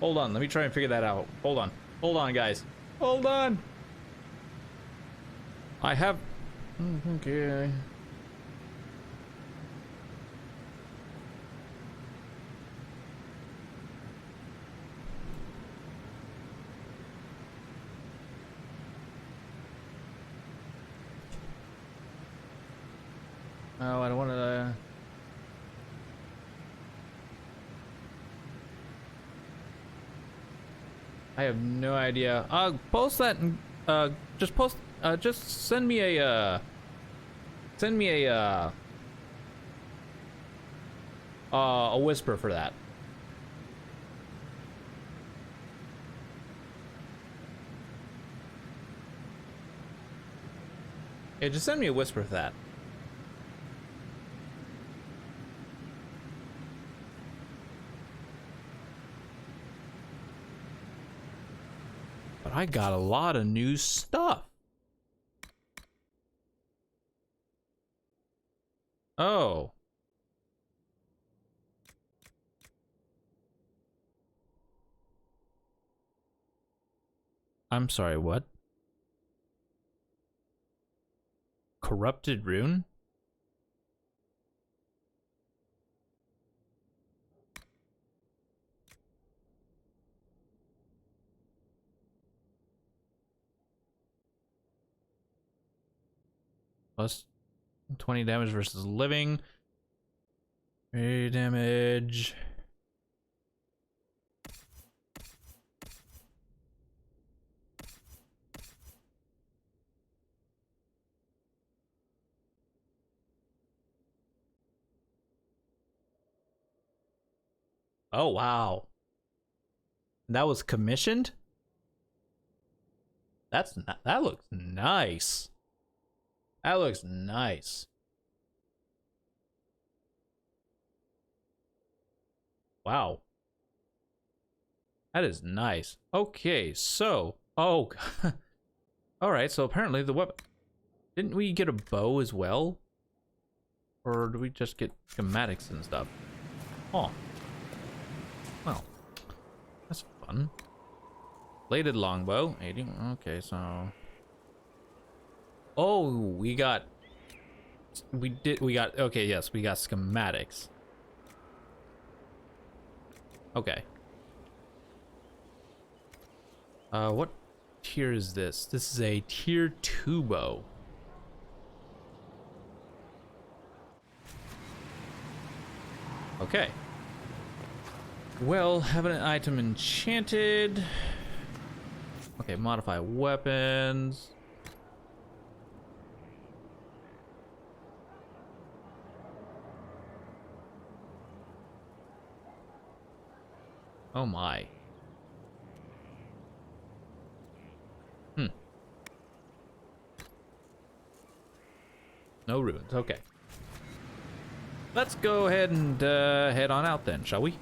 Hold on, let me try and figure that out. Hold on. Hold on, guys. Hold on. I have... Okay. Oh, I don't want to... I have no idea. Post that and, just post, just send me a, a whisper for that. Yeah, just send me a whisper for that. But I got a lot of new stuff. Oh. I'm sorry, what? Corrupted rune? Plus 20 damage versus living. 3 damage. Oh, wow. That was commissioned? That looks nice. That looks nice. Wow. That is nice. Okay, so... Oh, alright, so apparently the weapon... Didn't we get a bow as well? Or do we just get schematics and stuff? Oh. Well. That's fun. Bladed longbow. 80. Okay, so... Oh, we got... Okay, yes, we got schematics. Okay. What tier is this? This is a tier 2 bow. Okay. Well, have an item enchanted. Okay, modify weapons. Oh my. No ruins, okay. Let's go ahead and head on out then, shall we?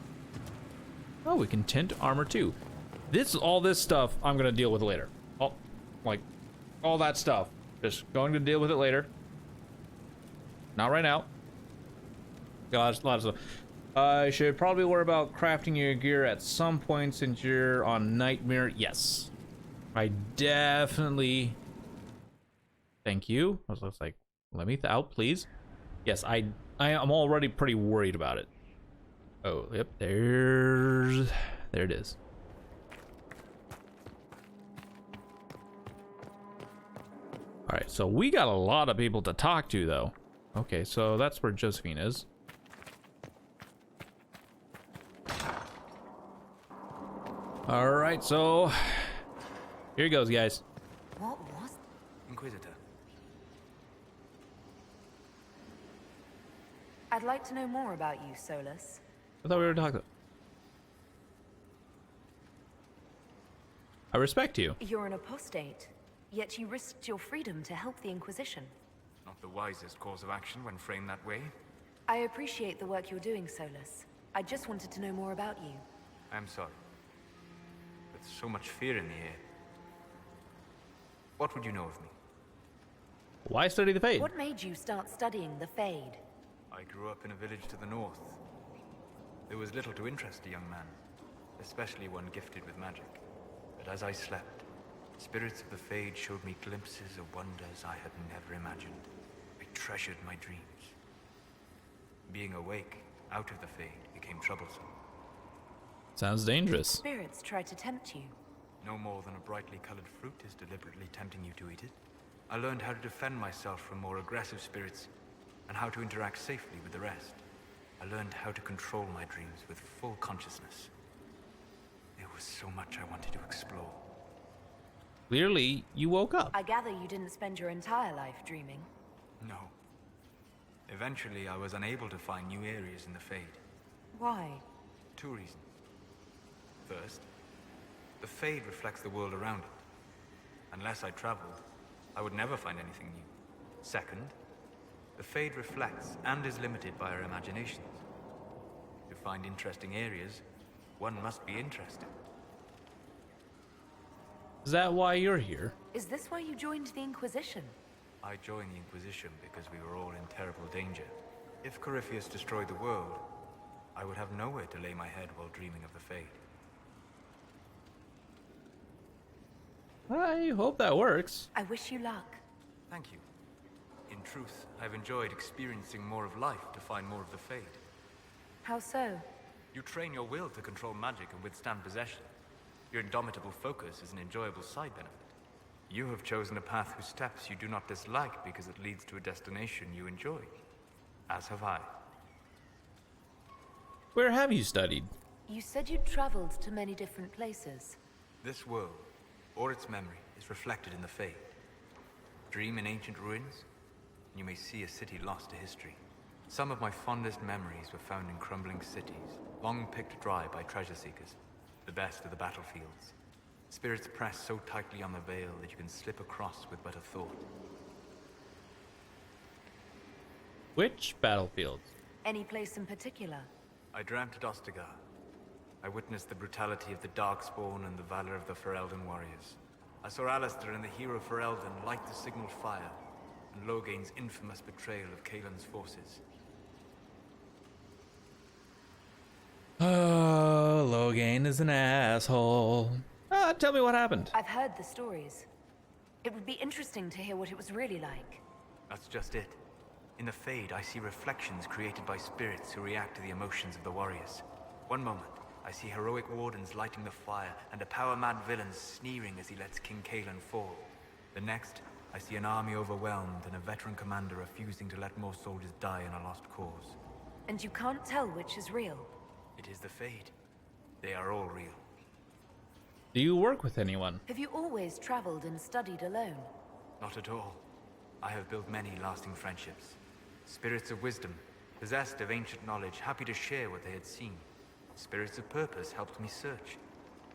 Oh, we can tint armor too. All this stuff I'm gonna deal with later. Oh, like, all that stuff. Just going to deal with it later. Not right now. Got a lot of stuff. I should probably worry about crafting your gear at some point since you're on Nightmare. Yes. I definitely... Thank you. I was like, let me out, please. Yes, I'm already pretty worried about it. Oh, yep, there it is. All right, so we got a lot of people to talk to, though. Okay, so that's where Josephine is. All right, so here goes, guys. What was Inquisitor? I'd like to know more about you, Solus. I thought we were talking. I respect you. You're an apostate, yet you risked your freedom to help the Inquisition. Not the wisest course of action when framed that way. I appreciate the work you're doing, Solus. I just wanted to know more about you. I'm sorry. With so much fear in the air. What would you know of me? Why study the Fade? What made you start studying the Fade? I grew up in a village to the north. There was little to interest a young man. especially one gifted with magic. But as I slept, spirits of the Fade showed me glimpses of wonders I had never imagined. I treasured my dreams. Being awake, out of the Fade, became troublesome. Sounds dangerous. Spirits try to tempt you. No more than a brightly colored fruit is deliberately tempting you to eat it. I learned how to defend myself from more aggressive spirits, and how to interact safely with the rest. I learned how to control my dreams with full consciousness. There was so much I wanted to explore. Clearly, you woke up. I gather you didn't spend your entire life dreaming. No. Eventually, I was unable to find new areas in the Fade. Why? 2 reasons. First, the Fade reflects the world around it. Unless I traveled, I would never find anything new. Second, the Fade reflects and is limited by our imaginations. To find interesting areas, one must be interested. Is that why you're here? Is this why you joined the Inquisition? I joined the Inquisition because we were all in terrible danger. If Corypheus destroyed the world, I would have nowhere to lay my head while dreaming of the Fade. I hope that works. I wish you luck. Thank you. In truth, I've enjoyed experiencing more of life to find more of the Fade. How so? You train your will to control magic and withstand possession. Your indomitable focus is an enjoyable side benefit. You have chosen a path whose steps you do not dislike because it leads to a destination you enjoy. As have I. Where have you studied? You said you'd traveled to many different places. This world, or its memory, is reflected in the Fade. Dream in ancient ruins, and you may see a city lost to history. Some of my fondest memories were found in crumbling cities, long picked dry by treasure seekers, the best of the battlefields. Spirits press so tightly on the veil that you can slip across with but a thought. Which battlefields? Any place in particular? I dreamt at Ostagar. I witnessed the brutality of the Darkspawn and the valor of the Ferelden warriors. I saw Alistair and the hero Ferelden light the signal fire, and Logain's infamous betrayal of Kaelin's forces. Oh, Logain is an asshole. Tell me what happened. I've heard the stories. It would be interesting to hear what it was really like. That's just it. In the Fade, I see reflections created by spirits who react to the emotions of the warriors. One moment, I see heroic wardens lighting the fire, and a power-mad villain sneering as he lets King Kaelin fall. The next, I see an army overwhelmed and a veteran commander refusing to let more soldiers die in a lost cause. And you can't tell which is real. It is the Fade. They are all real. Do you work with anyone? Have you always traveled and studied alone? Not at all. I have built many lasting friendships. Spirits of wisdom, possessed of ancient knowledge, happy to share what they had seen. Spirits of purpose helped me search.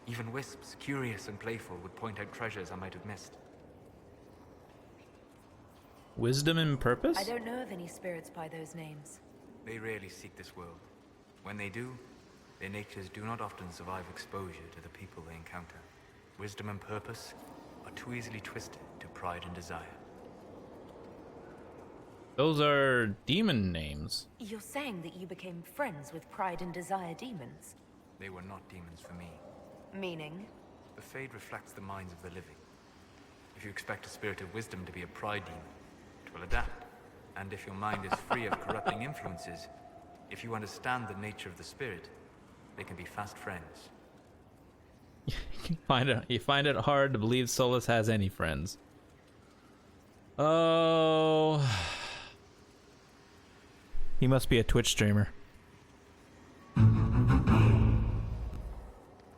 Even wisps, curious and playful, would point out treasures I might have missed. Wisdom and purpose? I don't know of any spirits by those names. They rarely seek this world. When they do, their natures do not often survive exposure to the people they encounter. Wisdom and purpose are too easily twisted to pride and desire. Those are demon names. You're saying that you became friends with Pride and Desire demons? They were not demons for me. Meaning? The Fade reflects the minds of the living. If you expect a spirit of wisdom to be a pride demon, it will adapt. And if your mind is free of corrupting influences, if you understand the nature of the spirit, they can be fast friends. You find it hard to believe Solus has any friends. Oh, he must be a Twitch streamer.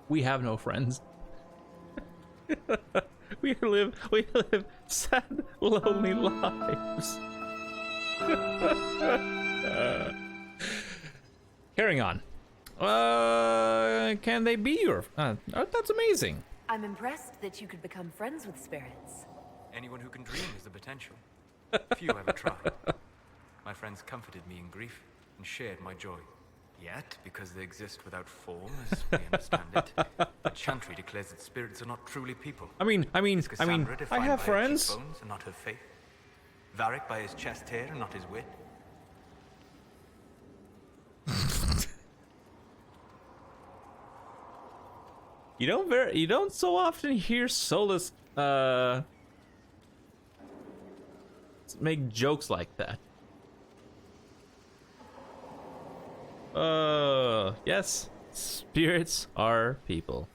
We have no friends. we live sad, lonely lives. Carrying on. Can they be your? That's amazing. I'm impressed that you could become friends with spirits. Anyone who can dream has the potential. Few ever try. My friends comforted me in grief and shared my joy. Yet, because they exist without form, as we understand it, the Chantry declares that spirits are not truly people. I mean, Cassandra I defined have by friends. her cheekbones and not her faith. Varric by his chest hair and not his wit. You don't so often hear Solus make jokes like that. Yes, spirits are people.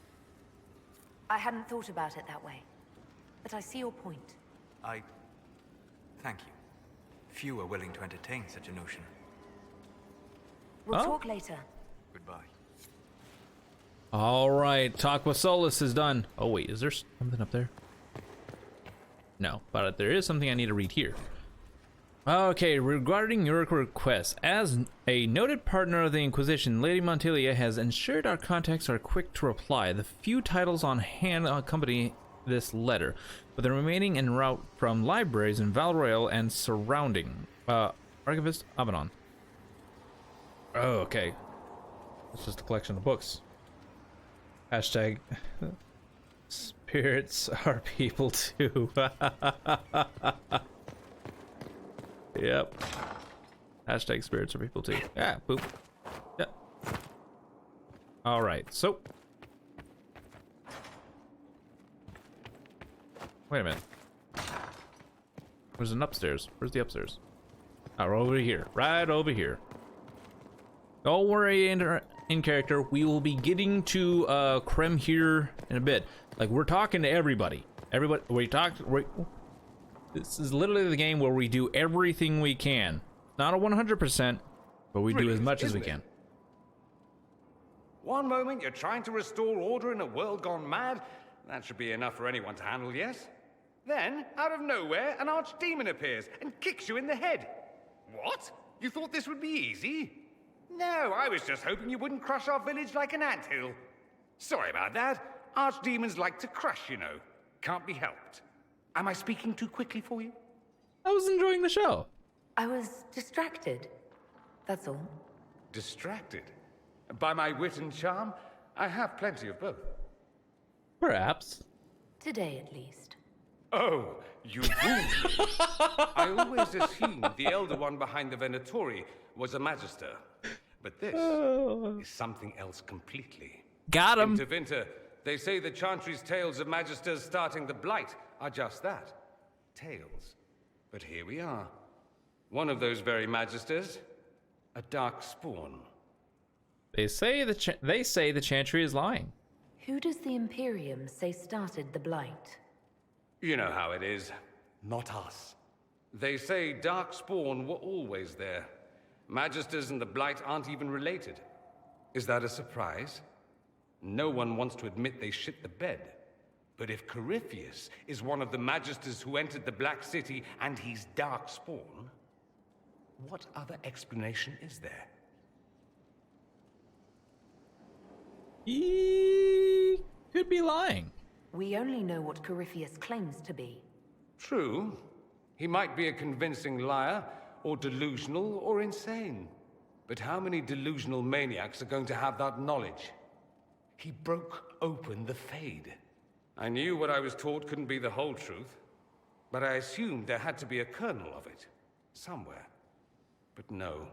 I hadn't thought about it that way, but I see your point. Thank you. Few are willing to entertain such a notion. We'll Oh. talk later. Goodbye. All right, talk with Solus is done. Oh wait, is there something up there? No, but there is something I need to read here. Okay, regarding your request, as a noted partner of the Inquisition, Lady Montilia has ensured our contacts are quick to reply. The few titles on hand accompany this letter, but the remaining en route from libraries in Val Royale and surrounding. Archivist Abaddon. Oh, okay. It's just a collection of books. Hashtag spirits are people too. Yep. Hashtag spirits are people too. Yeah, boop. Yep. Alright, so. Wait a minute. There's an upstairs. Where's the upstairs? Oh, over here. Right over here. Don't worry, in character. We will be getting to Krem here in a bit. Like, we're talking to everybody. This is literally the game where we do everything we can. Not a 100%, but we do as much as we can. One moment you're trying to restore order in a world gone mad. That should be enough for anyone to handle, yes? Then, out of nowhere, an archdemon appears and kicks you in the head. What? You thought this would be easy? No, I was just hoping you wouldn't crush our village like an anthill. Sorry about that. Archdemons like to crush, you know. Can't be helped. Am I speaking too quickly for you? I was enjoying the show. I was distracted. That's all. Distracted? By my wit and charm? I have plenty of both. Perhaps. Today, at least. Oh, you wound me. I always assumed the Elder One behind the Venatori was a Magister. But this is something else completely. Got him. In Tevinter, they say the Chantry's tales of Magisters starting the Blight are just that. Tales. But here we are. One of those very Magisters. A dark spawn. They say the Chantry is lying. Who does the Imperium say started the Blight? You know how it is. Not us. They say Darkspawn were always there. Magisters and the Blight aren't even related. Is that a surprise? No one wants to admit they shit the bed. But if Corypheus is one of the Magisters who entered the Black City and he's Darkspawn, what other explanation is there? He could be lying. We only know what Corypheus claims to be. True. He might be a convincing liar, or delusional, or insane. But how many delusional maniacs are going to have that knowledge? He broke open the Fade. I knew what I was taught couldn't be the whole truth, but I assumed there had to be a kernel of it, somewhere. But no.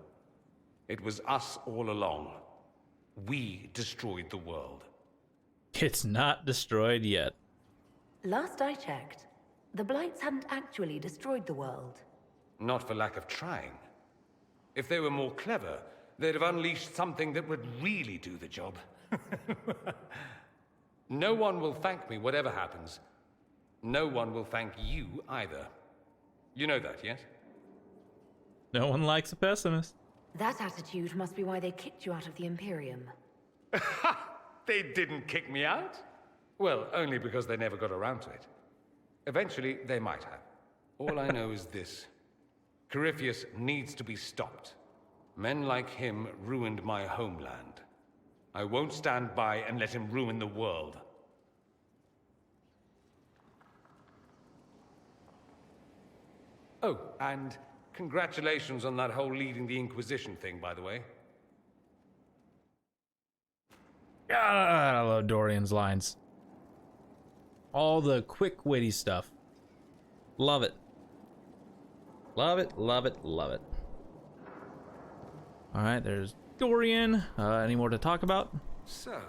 It was us all along. We destroyed the world. It's not destroyed yet. Last I checked, the Blights hadn't actually destroyed the world. Not for lack of trying. If they were more clever, they'd have unleashed something that would really do the job. No one will thank me, whatever happens. No one will thank you either. You know that, yes? No one likes a pessimist. That attitude must be why they kicked you out of the Imperium. They didn't kick me out? Well, only because they never got around to it. Eventually, they might have. All I know is this. Corypheus needs to be stopped. Men like him ruined my homeland. I won't stand by and let him ruin the world. Oh, and congratulations on that whole leading the Inquisition thing, by the way. God, I love Dorian's lines. All the quick, witty stuff. Love it. Love it, love it, love it. Alright, there's Dorian. Any more to talk about? So,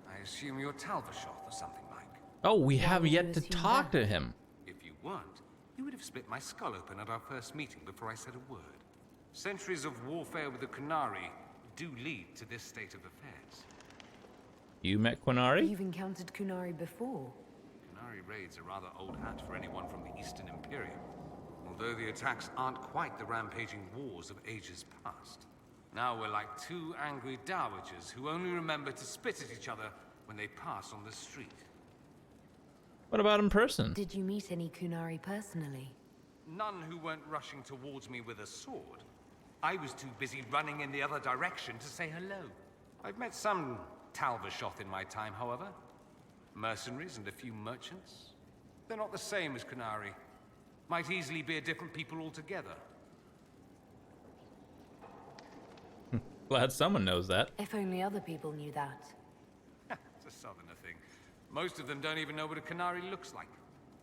I assume you're Talvashoth or something like. Oh, we have would you yet to assume talk that? to him. If you weren't, you would have split my skull open at our first meeting before I said a word. Centuries of warfare with the Qunari do lead to this state of affairs. You met Quinari? You've encountered Kunari before. Qunari raids are rather old hat for anyone from the Eastern Imperium, although the attacks aren't quite the rampaging wars of ages past. Now we're like two angry dowagers who only remember to spit at each other when they pass on the street. What about in person? Did you meet any Kunari personally? None who weren't rushing towards me with a sword. I was too busy running in the other direction to say hello. I've met some Talvashoth in my time, however. Mercenaries and a few merchants. They're not the same as Qunari. Might easily be a different people altogether. Glad someone knows that. If only other people knew that. It's a southerner thing. Most of them don't even know what a Qunari looks like.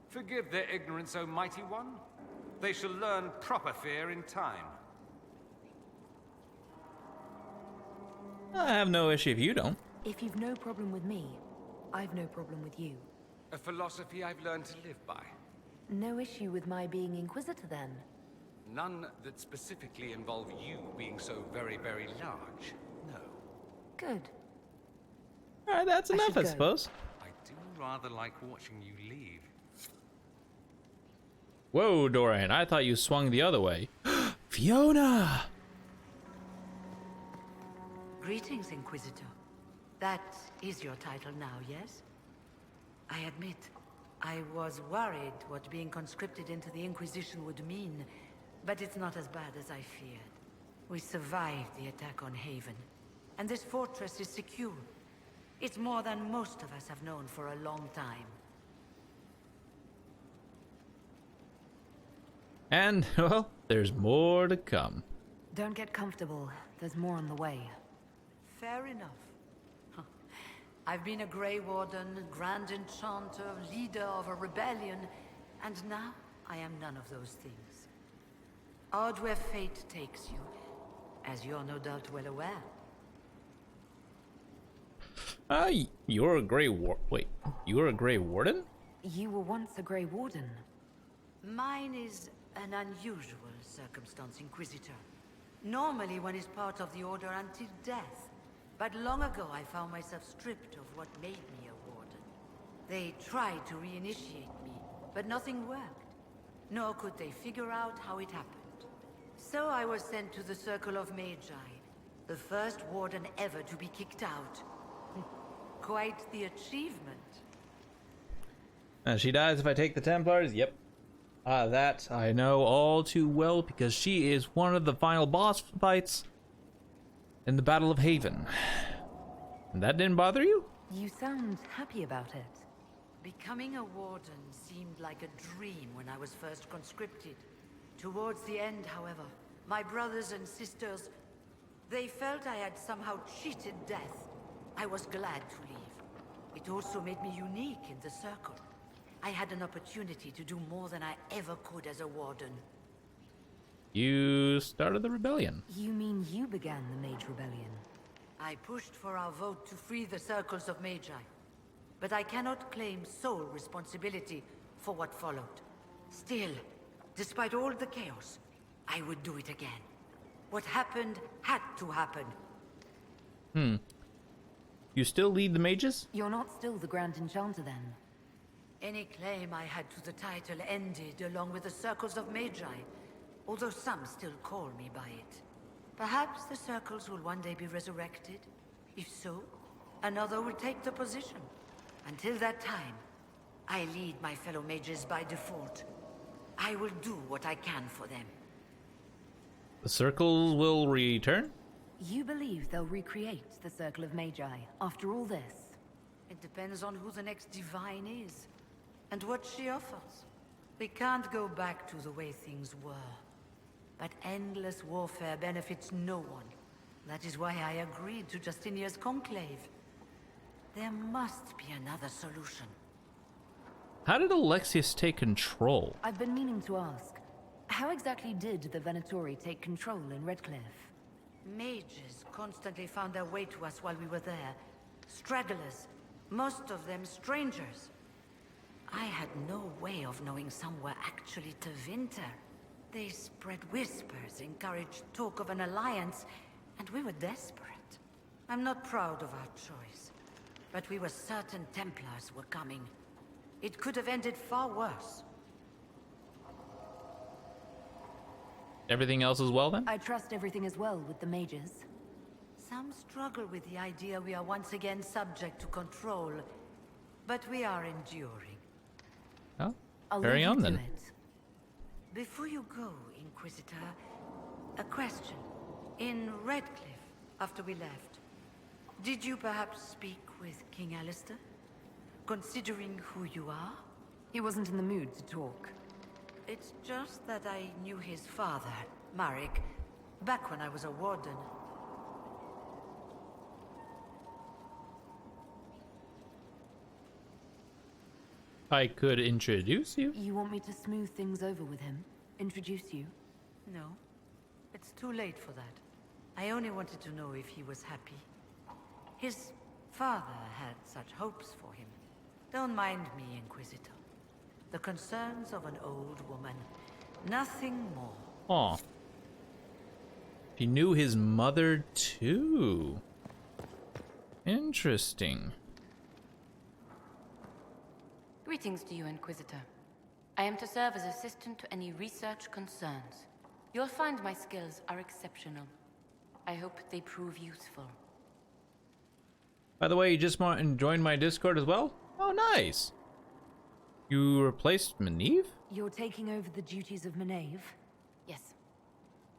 Forgive their ignorance, O mighty one. They shall learn proper fear in time. I have no issue if you don't. If you've no problem with me, I've no problem with you. A philosophy I've learned to live by. No issue with my being Inquisitor then. None that specifically involve you being so very, very large. No. Good. All right, that's I enough, should I go. suppose. I do rather like watching you leave. Whoa, Dorian, I thought you swung the other way. Fiona! Greetings, Inquisitor. That is your title now, yes? I admit, I was worried what being conscripted into the Inquisition would mean, but it's not as bad as I feared. We survived the attack on Haven, and this fortress is secure. It's more than most of us have known for a long time. And, well, there's more to come. Don't get comfortable. There's more on the way. Fair enough. Huh. I've been a Grey Warden, Grand Enchanter, leader of a rebellion, and now I am none of those things. Odd where fate takes you, as you're no doubt well aware. You're a Wait, you're a Grey Warden? You were once a Grey Warden. Mine is an unusual circumstance, Inquisitor. Normally one is part of the Order until death. But long ago I found myself stripped of what made me a Warden. They tried to reinitiate me, but nothing worked. Nor could they figure out how it happened. So I was sent to the Circle of Magi, the first Warden ever to be kicked out. Quite the achievement. She dies if I take the Templars? Yep. That I know all too well because she is one of the final boss fights in the Battle of Haven. And that didn't bother you? You sound happy about it. Becoming a Warden seemed like a dream when I was first conscripted. Towards the end, however, my brothers and sisters, they felt I had somehow cheated death. I was glad to leave. It also made me unique in the Circle. I had an opportunity to do more than I ever could as a Warden. You started the rebellion. You mean you began the Mage Rebellion? I pushed for our vote to free the Circles of Magi. But I cannot claim sole responsibility for what followed. Still, despite all the chaos, I would do it again. What happened had to happen. You still lead the mages? You're not still the Grand Enchanter then? Any claim I had to the title ended along with the Circles of Magi, although some still call me by it. Perhaps the Circles will one day be resurrected. If so, another will take the position. Until that time, I lead my fellow mages by default. I will do what I can for them. The circles will return? You believe they'll recreate the Circle of Magi after all this? It depends on who the next divine is, and what she offers. We can't go back to the way things were. But endless warfare benefits no one. That is why I agreed to Justinia's conclave. There must be another solution. How did Alexius take control? I've been meaning to ask. How exactly did the Venatori take control in Redcliffe? Mages constantly found their way to us while we were there. Stragglers, Most of them strangers. I had no way of knowing some were actually Tevinter. They spread whispers, encouraged talk of an alliance, and we were desperate. I'm not proud of our choice, but we were certain Templars were coming. It could have ended far worse. Everything else is well then? I trust everything is well with the mages. Some struggle with the idea we are once again subject to control, but we are enduring. Oh, I'll carry leave you on to then. it. Before you go, Inquisitor, a question. In Redcliffe, after we left, did you perhaps speak with King Alistair? Considering who you are? He wasn't in the mood to talk. It's just that I knew his father, Marek, back when I was a warden. I could introduce you. You want me to smooth things over with him? Introduce you? No, it's too late for that. I only wanted to know if he was happy. His father had such hopes for him. Don't mind me, Inquisitor. The concerns of an old woman. Nothing more. Aw. He knew his mother too. Interesting. Greetings to you, Inquisitor. I am to serve as assistant to any research concerns. You'll find my skills are exceptional. I hope they prove useful. By the way, you just joined my Discord as well? Oh, nice. You replaced Maneve? You're taking over the duties of Manave? Yes.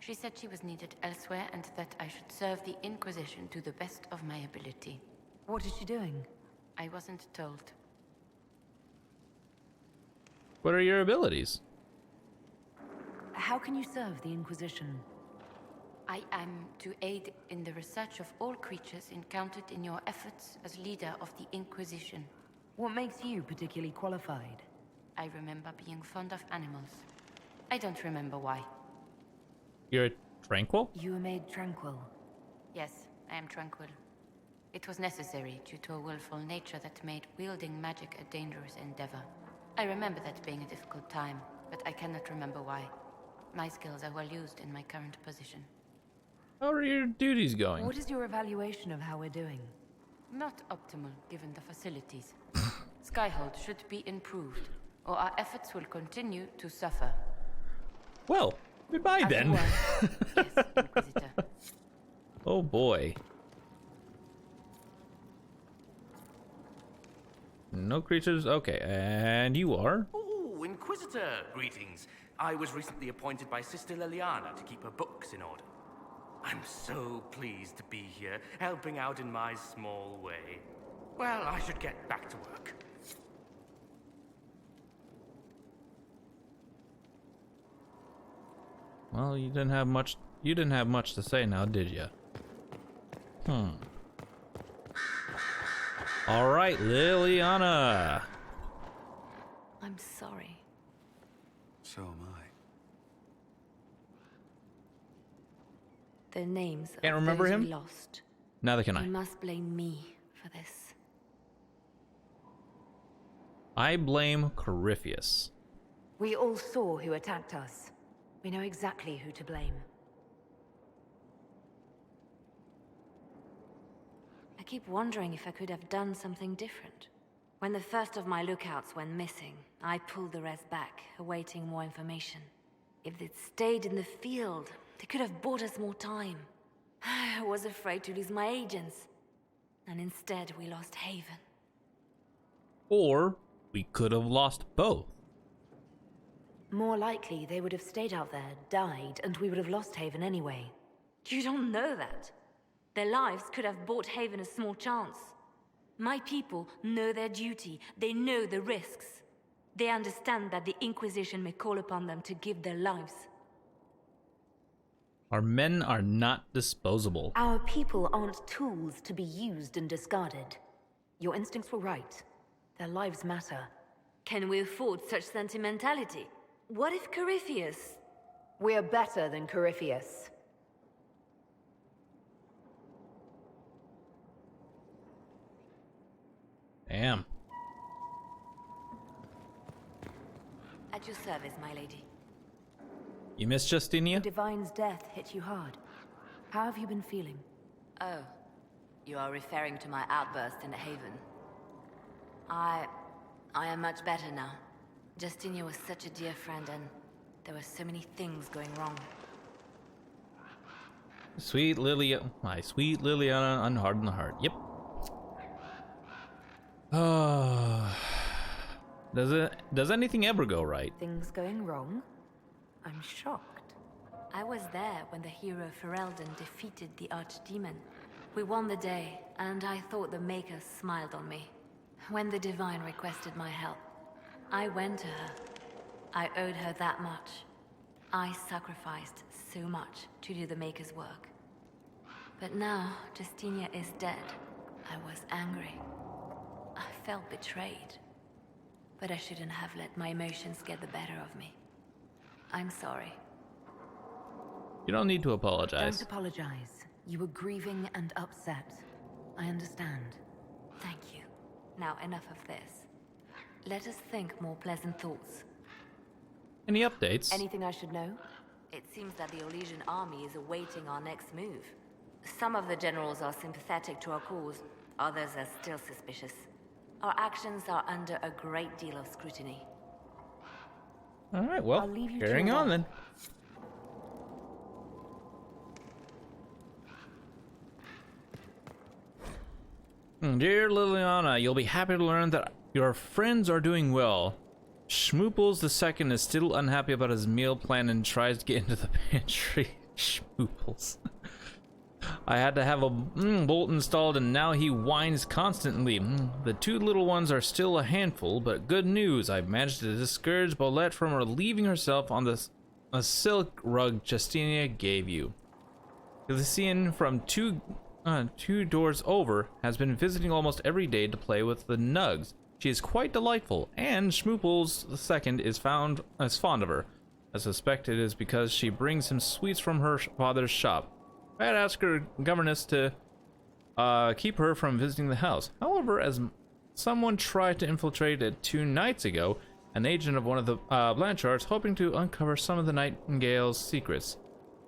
She said she was needed elsewhere and that I should serve the Inquisition to the best of my ability. What is she doing? I wasn't told. What are your abilities? How can you serve the Inquisition? I am to aid in the research of all creatures encountered in your efforts as leader of the Inquisition. What makes you particularly qualified? I remember being fond of animals. I don't remember why. You're tranquil? You were made tranquil. Yes, I am tranquil. It was necessary due to a willful nature that made wielding magic a dangerous endeavor. I remember that being a difficult time, but I cannot remember why. My skills are well used in my current position. How are your duties going? What is your evaluation of how we're doing? Not optimal given the facilities. Skyhold should be improved, or our efforts will continue to suffer. Well, goodbye As then. you were. Yes, Inquisitor. Oh boy. No creatures? Okay, and you are? Oh, Inquisitor, greetings. I was recently appointed by Sister Liliana to keep her books in order. I'm so pleased to be here, helping out in my small way. Well, I should get back to work. Well, you didn't have much. You didn't have much to say now, did you? All right, Liliana. I'm sorry. So am I. The names Can't of remember those him? we lost. Neither can You I. must blame me for this. I blame Corypheus. We all saw who attacked us. We know exactly who to blame. I keep wondering if I could have done something different. When the first of my lookouts went missing, I pulled the rest back, awaiting more information. If they'd stayed in the field, they could have bought us more time. I was afraid to lose my agents. And instead, we lost Haven. Or we could have lost both. More likely, they would have stayed out there, died, and we would have lost Haven anyway. You don't know that. Their lives could have bought Haven a small chance. My people know their duty. They know the risks. They understand that the Inquisition may call upon them to give their lives. Our men are not disposable. Our people aren't tools to be used and discarded. Your instincts were right. Their lives matter. Can we afford such sentimentality? What if Corypheus... We're better than Corypheus. Damn. At your service, my lady. You miss Justinia? The Divine's death hit you hard. How have you been feeling? Oh, you are referring to my outburst in Haven. I am much better now. Justinia was such a dear friend, and there were so many things going wrong. Sweet Lilia, my sweet Liliana, unhardened the heart. Yep. Does anything ever go right? Things going wrong? I'm shocked. I was there when the hero Ferelden defeated the archdemon. We won the day, and I thought the Maker smiled on me. When the Divine requested my help, I went to her. I owed her that much. I sacrificed so much to do the Maker's work. But now, Justinia is dead. I was angry. I felt betrayed. But I shouldn't have let my emotions get the better of me. I'm sorry. You don't need to apologize. Don't apologize. You were grieving and upset. I understand. Thank you. Now enough of this. Let us think more pleasant thoughts. Any updates? Anything I should know? It seems that the Elysian army is awaiting our next move. Some of the generals are sympathetic to our cause, others are still suspicious. Our actions are under a great deal of scrutiny. All right, well, I'll leave you to carrying your on work. then. Dear Liliana, you'll be happy to learn that your friends are doing well. Schmooples II is still unhappy about his meal plan and tries to get into the pantry. Schmooples. I had to have a bolt installed and now he whines constantly. The two little ones are still a handful, but good news. I've managed to discourage Bolette from relieving herself on a silk rug Justinia gave you. Elysian from two doors over has been visiting almost every day to play with the Nugs. She is quite delightful, and Schmooples II is fond of her. I suspect it is because she brings him sweets from her father's shop. I had asked her governess to keep her from visiting the house. However, as someone tried to infiltrate it 2 nights ago, an agent of one of the Blanchards hoping to uncover some of the Nightingale's secrets.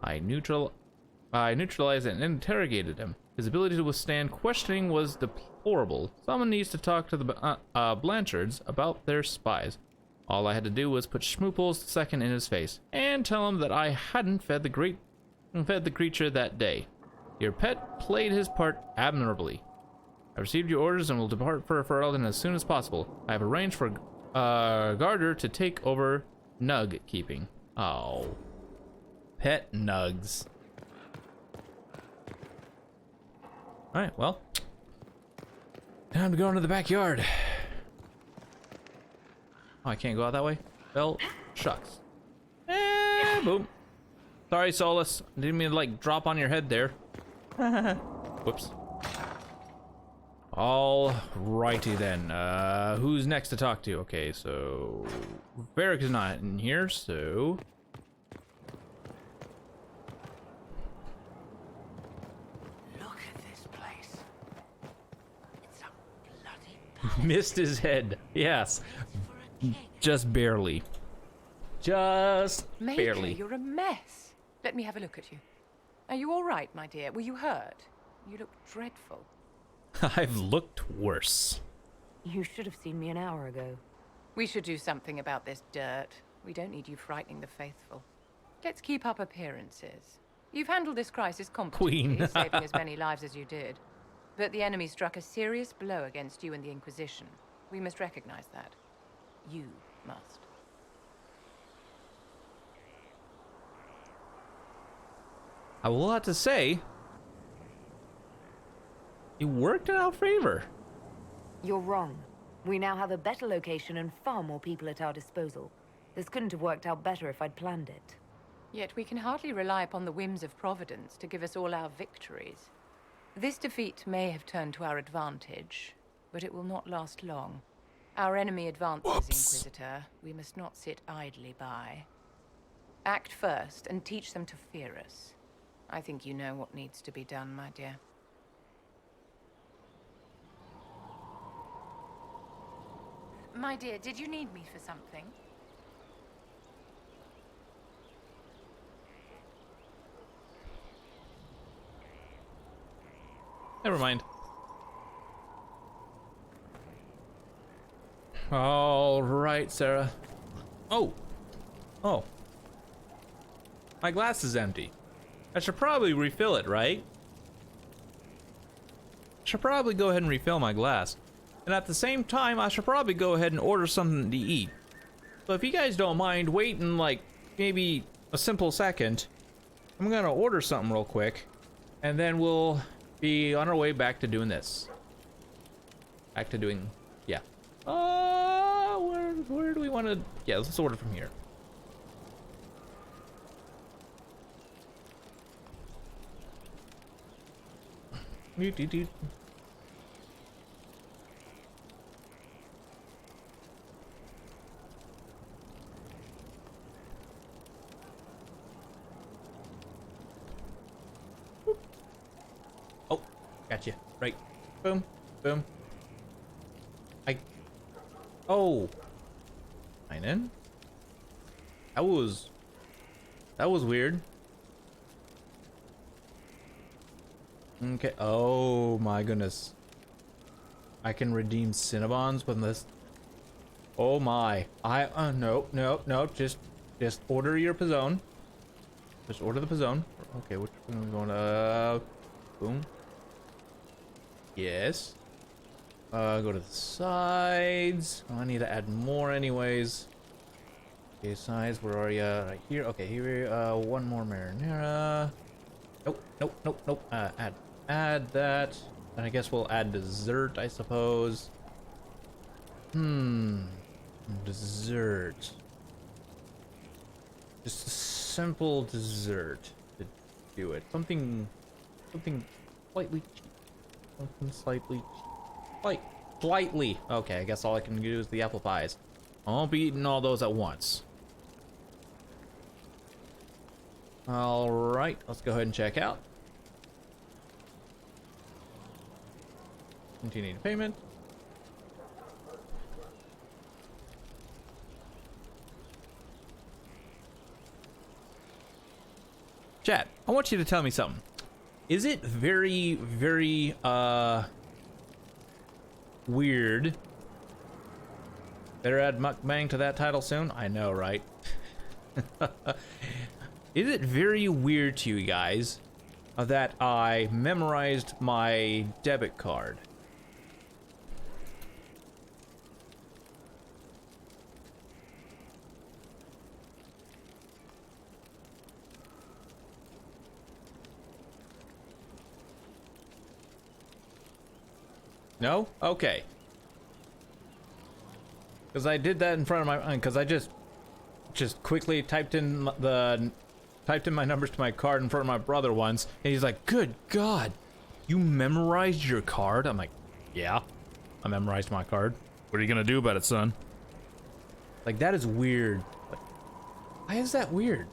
I neutralized and interrogated him. His ability to withstand questioning was deplorable. Someone needs to talk to the Blanchards about their spies. All I had to do was put Schmooples II in his face and tell him that I hadn't fed the creature that day. Your pet played his part admirably. I received your orders and will depart for Ferelden as soon as possible. I have arranged for Garder to take over Nug keeping. Oh. Pet Nugs. Alright, well. Time to go into the backyard. Oh, I can't go out that way? Well, shucks. Boom. Sorry, Solus. Didn't mean to, like, drop on your head there. Whoops. Alrighty then. Who's next to talk to? Okay, so... Varric is not in here, so... Look at this place. It's a bloody Missed his head. Yes. for a king. Just barely. Just Major, barely. you're a mess. Let me have a look at you. Are you all right, my dear? Were you hurt? You look dreadful. I've looked worse. You should have seen me an hour ago. We should do something about this dirt. We don't need you frightening the faithful. Let's keep up appearances. You've handled this crisis competently, Queen. saving as many lives as you did. But the enemy struck a serious blow against you and the Inquisition. We must recognize that. You must. I will have to say, it worked in our favor. You're wrong. We now have a better location and far more people at our disposal. This couldn't have worked out better if I'd planned it. Yet we can hardly rely upon the whims of Providence to give us all our victories. This defeat may have turned to our advantage, but it will not last long. Our enemy advances, Inquisitor. We must not sit idly by. Act first and teach them to fear us. I think you know what needs to be done, my dear. My dear, did you need me for something? Never mind. All right, Sarah. Oh. Oh. My glass is empty. I should probably refill it, right? Should probably go ahead and refill my glass. And at the same time, I should probably go ahead and order something to eat. So if you guys don't mind waiting like maybe a simple second, I'm gonna order something real quick, and then we'll be on our way back to doing this. Back to doing, yeah. Where do we want to? Yeah, let's order from here. Doot. Oh, gotcha. Right. Boom. Boom. Oh. Mine in? That was weird. Okay. Oh my goodness. I can redeem Cinnabons with this. Oh my. No. Just order your Pizzone. Just order the Pizzone. Okay, which one are we going to? Boom. Yes. Go to the sides. Oh, I need to add more anyways. Okay, sides, where are you? Right here. Okay, here. One more marinara. Nope. Add that. And I guess we'll add dessert, I suppose. Dessert. Just a simple dessert to do it. Something slightly cheap. Something slightly cheap. Slightly. Okay, I guess all I can do is the apple pies. I won't be eating all those at once. Alright, let's go ahead and check out. Continue to payment. Chat, I want you to tell me something. Is it very, very, weird? Better add mukbang to that title soon? I know, right? Is it very weird to you guys that I memorized my debit card? No? Okay. Because I did that in front of my, because I just quickly typed in my numbers to my card in front of my brother once, and he's like, "Good God, you memorized your card?" I'm like, "Yeah, I memorized my card. What are you gonna do about it, son?" Like, that is weird. Like, why is that weird?